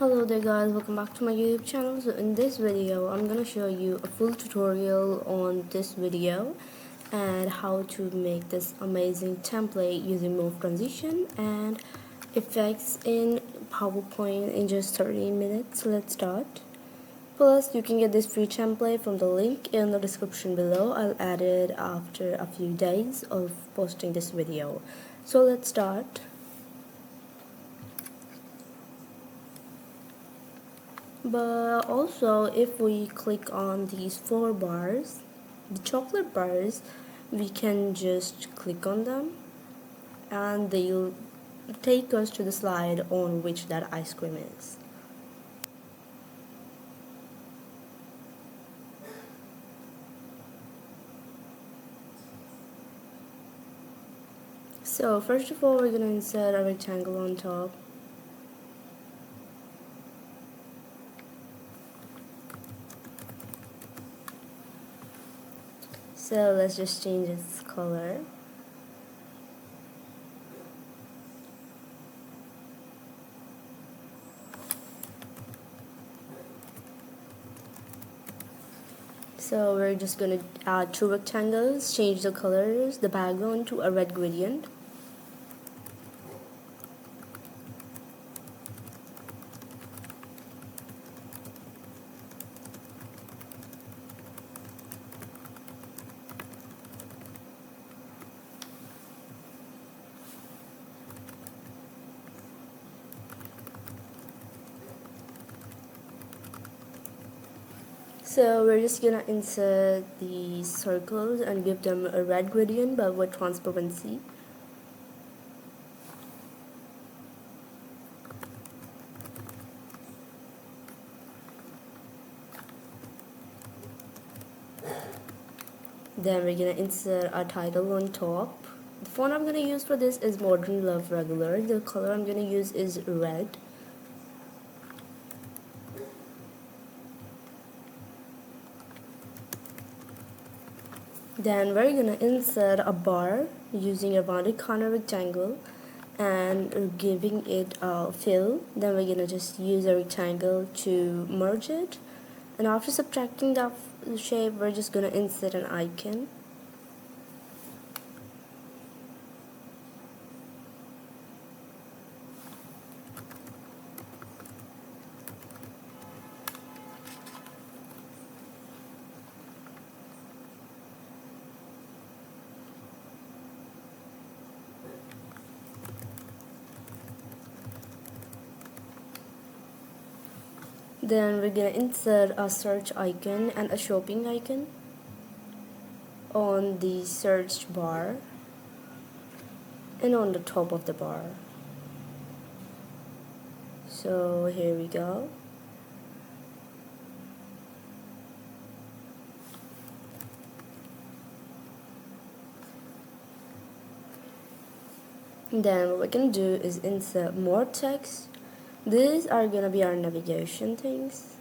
Hello there guys, welcome back to my YouTube channel. So in this video I'm gonna show you a full tutorial on this video and how to make this amazing template using move transition and effects in PowerPoint in just 30 minutes. Let's start. Plus you can get this free template from the link in the description below. I'll add it after a few days of posting this video. So let's start. But also, if we click on these four bars, the chocolate bars, we can just click on them and they'll take us to the slide on which that ice cream is. So first of all, we're going to insert a rectangle on top. So let's just change its color. So we're just going to add two rectangles, change the colors, the background to a red gradient. So we're just gonna insert the circles and give them a red gradient but with transparency. Then we're gonna insert our title on top. The font I'm gonna use for this is Modern Love Regular. The color I'm gonna use is red. Then we're gonna insert a bar using a rounded corner rectangle and giving it a fill. Then we're gonna just use a rectangle to merge it, and after subtracting that shape we're just gonna insert an icon. Then we're gonna insert a search icon and a shopping icon on the search bar and on the top of the bar. So here we go. Then what we're gonna do is insert more text. These are gonna be our navigation things.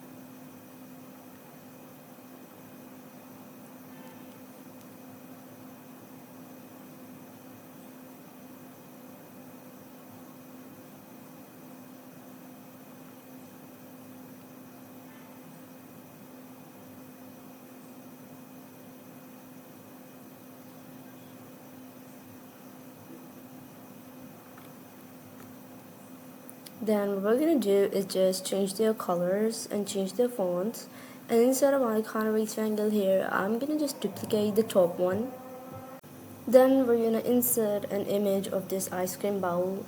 Then what we're gonna do is just change their colors and change their fonts, and instead of icon rectangle here, I'm gonna just duplicate the top one. Then we're gonna insert an image of this ice cream bowl,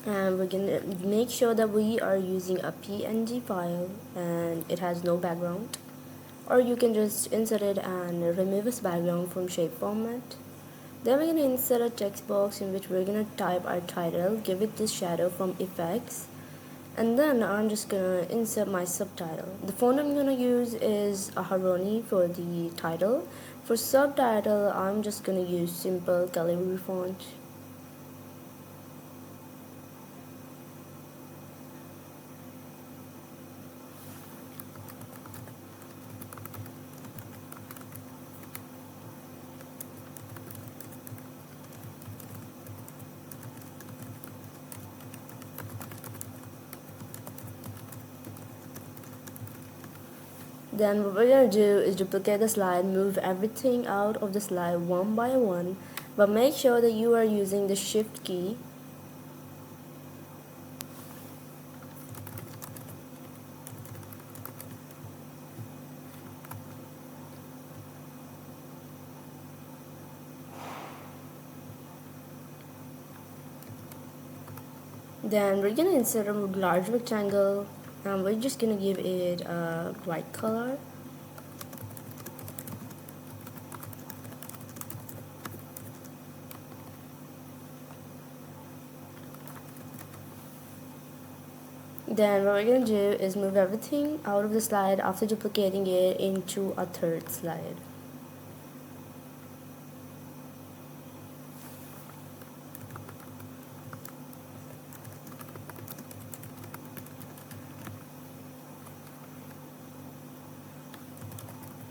and we're gonna make sure that we are using a PNG file and it has no background, or you can just insert it and remove its background from shape format. Then we're going to insert a text box in which we're going to type our title, give it this shadow from effects, and then I'm just going to insert my subtitle. The font I'm going to use is a Haroni for the title. For subtitle, I'm just going to use simple Calibri font. Then what we're going to do is duplicate the slide, move everything out of the slide one by one, but make sure that you are using the shift key. Then we're going to insert a large rectangle, and we're just going to give it a white color. Then what we're going to do is move everything out of the slide after duplicating it into a third slide.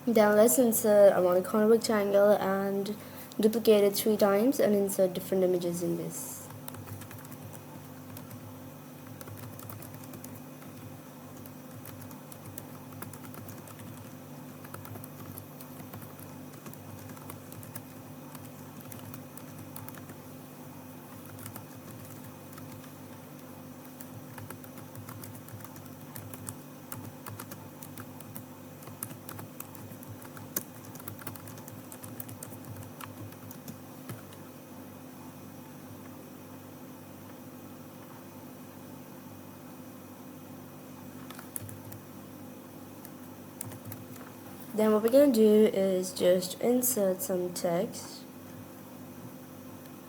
Then let's insert around the corner rectangle and duplicate it 3 times and insert different images in this. Then what we're going to do is just insert some text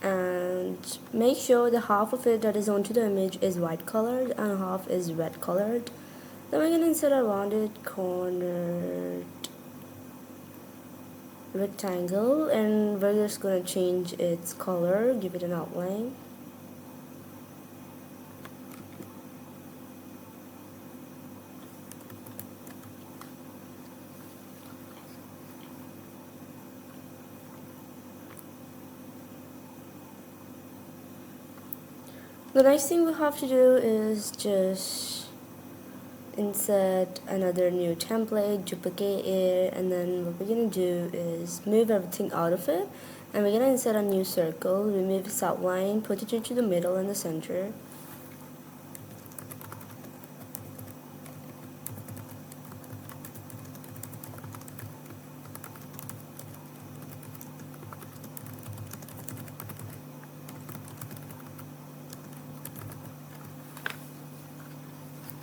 and make sure the half of it that is onto the image is white colored and half is red colored. Then we're going to insert a rounded cornered rectangle, and we're just going to change its color, give it an outline. The next thing we have to do is just insert another new template, duplicate it, and then what we're going to do is move everything out of it, and we're going to insert a new circle, remove its outline, put it into the middle and the center.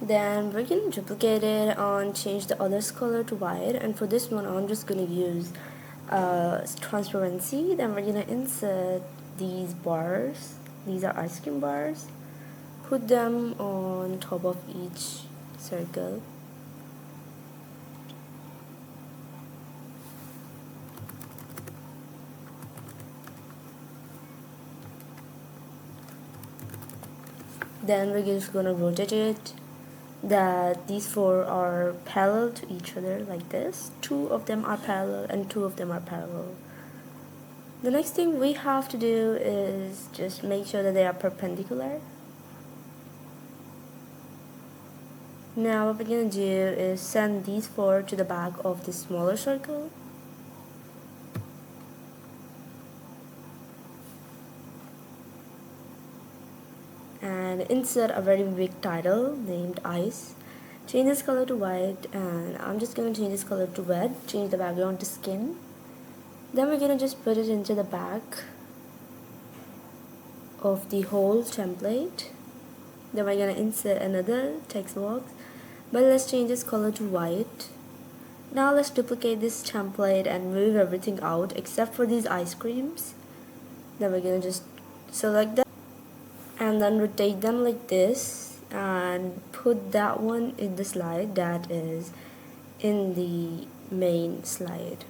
Then we're going to duplicate it and change the other's color to white, and for this one I'm just going to use transparency. Then we're going to insert these bars, these are ice cream bars, put them on top of each circle. Then we're just going to rotate it that these 4 are parallel to each other like this. 2 of them are parallel and 2 of them are parallel. The next thing we have to do is just make sure that they are perpendicular. Now what we're going to do is send these 4 to the back of the smaller circle. And insert a very big title named Ice. Change this color to white, and I'm just going to change this color to red, change the background to skin. Then we're going to just put it into the back of the whole template. Then we're going to insert another text box, but let's change this color to white. Now let's duplicate this template and move everything out except for these ice creams. Then we're going to just select that and then rotate them like this and put that one in the slide that is in the main slide.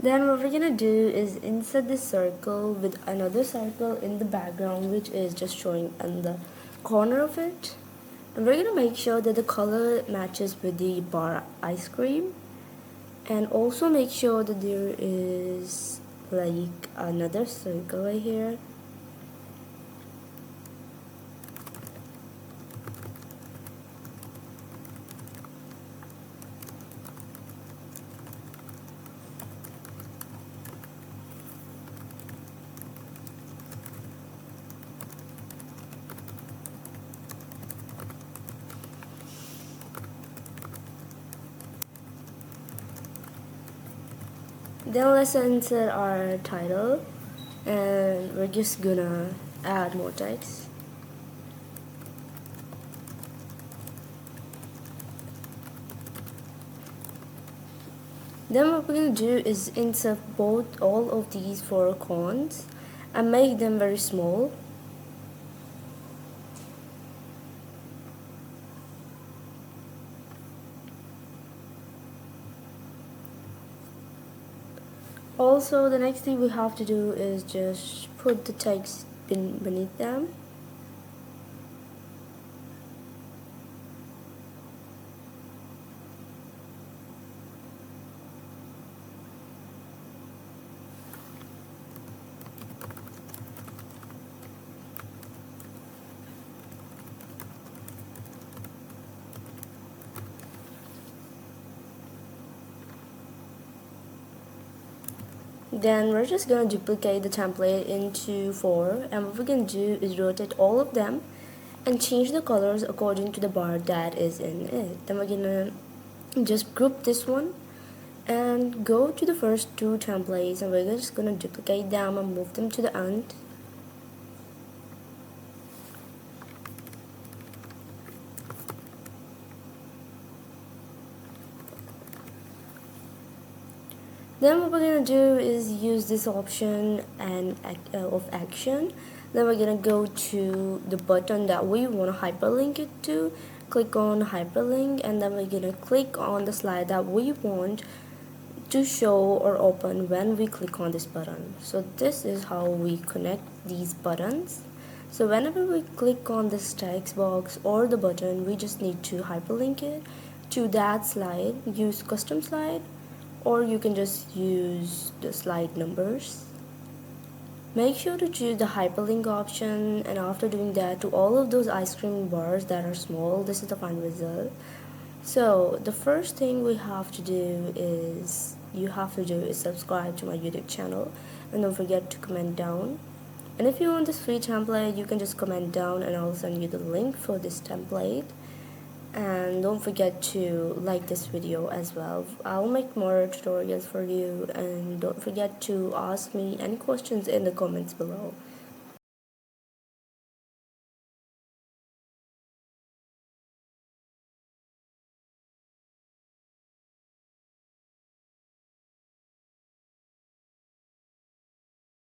Then what we're gonna do is insert this circle with another circle in the background, which is just showing in the corner of it. And we're gonna make sure that the color matches with the bar ice cream, and also make sure that there is like another circle right here. Then let's insert our title, and we're just gonna add more text. Then what we're gonna do is insert all of these four icons and make them very small. Also, the next thing we have to do is just put the text beneath them. Then we're just going to duplicate the template into 4, and what we're going to do is rotate all of them and change the colors according to the bar that is in it. Then we're going to just group this one and go to the first two templates, and we're just going to duplicate them and move them to the end. Then what we're gonna do is use this option of action. Then we're gonna go to the button that we want to hyperlink it to, click on hyperlink, and then we're gonna click on the slide that we want to show or open when we click on this button. So this is how we connect these buttons. So whenever we click on this text box or the button, we just need to hyperlink it to that slide. Use custom slide, or you can just use the slide numbers. Make sure to choose the hyperlink option, and after doing that, to all of those ice cream bars that are small, this is the final result. So the first thing we have to do is subscribe to my YouTube channel, and don't forget to comment down. And if you want this free template, you can just comment down and I'll send you the link for this template. And don't forget to like this video as well. I'll make more tutorials for you, and don't forget to ask me any questions in the comments below.